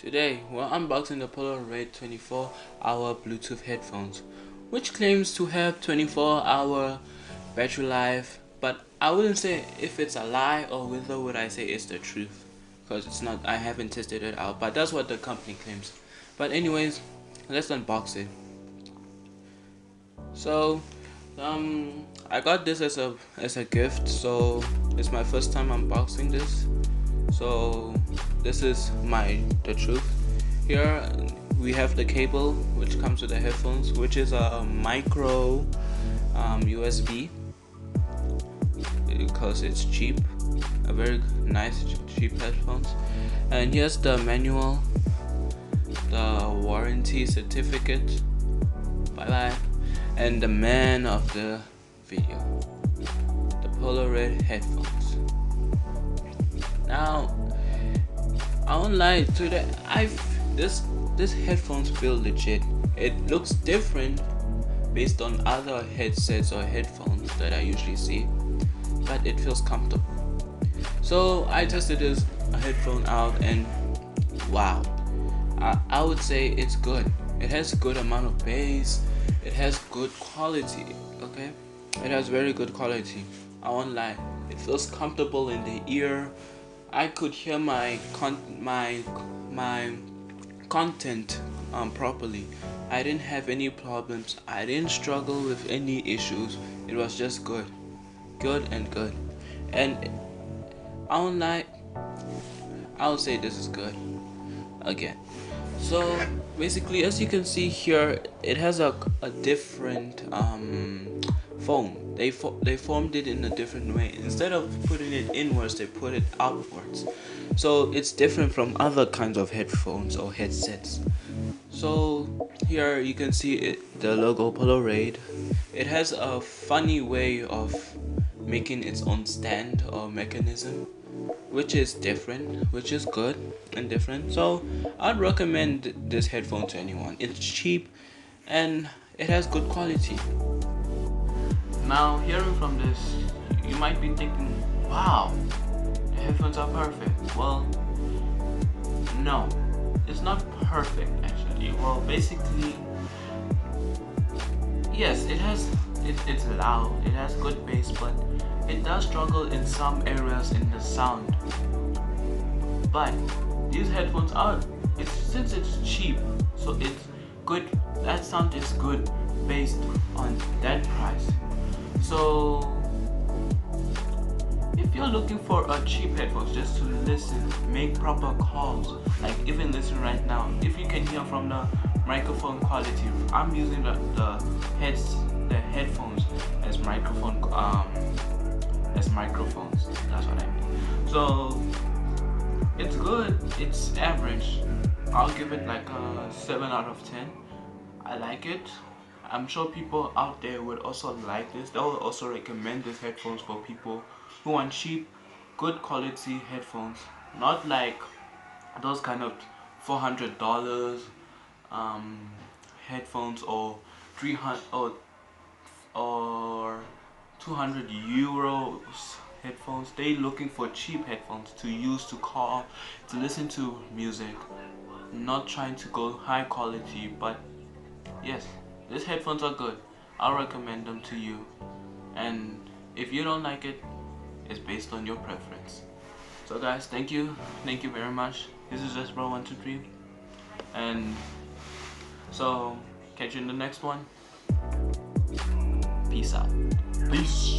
Today, we're unboxing the Polaroid 24-hour Bluetooth headphones, which claims to have 24-hour battery life, but I wouldn't say if it's a lie or whether would I say it's the truth, because it's not. I haven't tested it out, but that's what the company claims. But anyways, let's unbox it. So, I got this as a gift, so it's my first time unboxing this. So this is the truth. Here we have the cable which comes with the headphones, which is a micro USB, because it's cheap, a very nice cheap headphones. And here's the manual, the warranty certificate, bye bye, and the man of the video, the Polaroid headphones. Now, I won't lie to that. This headphones feel legit. It looks different based on other headsets or headphones that I usually see, but it feels comfortable. So I tested this headphone out, and wow, I would say it's good. It has a good amount of bass. It has good quality. Okay, it has very good quality. I won't lie. It feels comfortable in the ear. I could hear my content properly. I didn't have any problems. I didn't struggle with any issues. It was just good and good. And I won't lie, I would say this is good again. So basically, as you can see here, it has a different foam. They formed it in a different way. Instead of putting it inwards, they put it outwards. So it's different from other kinds of headphones or headsets. So here you can see the logo Polaroid. It has a funny way of making its own stand or mechanism, which is different, which is good and different. So I'd recommend this headphone to anyone. It's cheap and it has good quality. Now, hearing from this, you might be thinking, wow, the headphones are perfect. Well, no, it's not perfect actually. Well, basically, yes, it's loud, it has good bass, but it does struggle in some areas in the sound. But these headphones since it's cheap, so it's good. That sound is good based on that price. So if you're looking for a cheap headphones just to listen, make proper calls, like even listen right now, if you can hear from the microphone quality, I'm using the headphones as microphones. That's what I mean. So it's good. It's average. I'll give it like a 7 out of 10. I like it. I'm sure people out there would also like this. They will also recommend these headphones for people who want cheap, good quality headphones. Not like those kind of $400 headphones or 300 or 200 euros headphones. They looking for cheap headphones to use to call, to listen to music. Not trying to go high quality, but yes, these headphones are good. I'll recommend them to you. And if you don't like it, it's based on your preference. So guys, thank you very much. This is just Bro123, and so catch you in the next one. Peace out. Peace.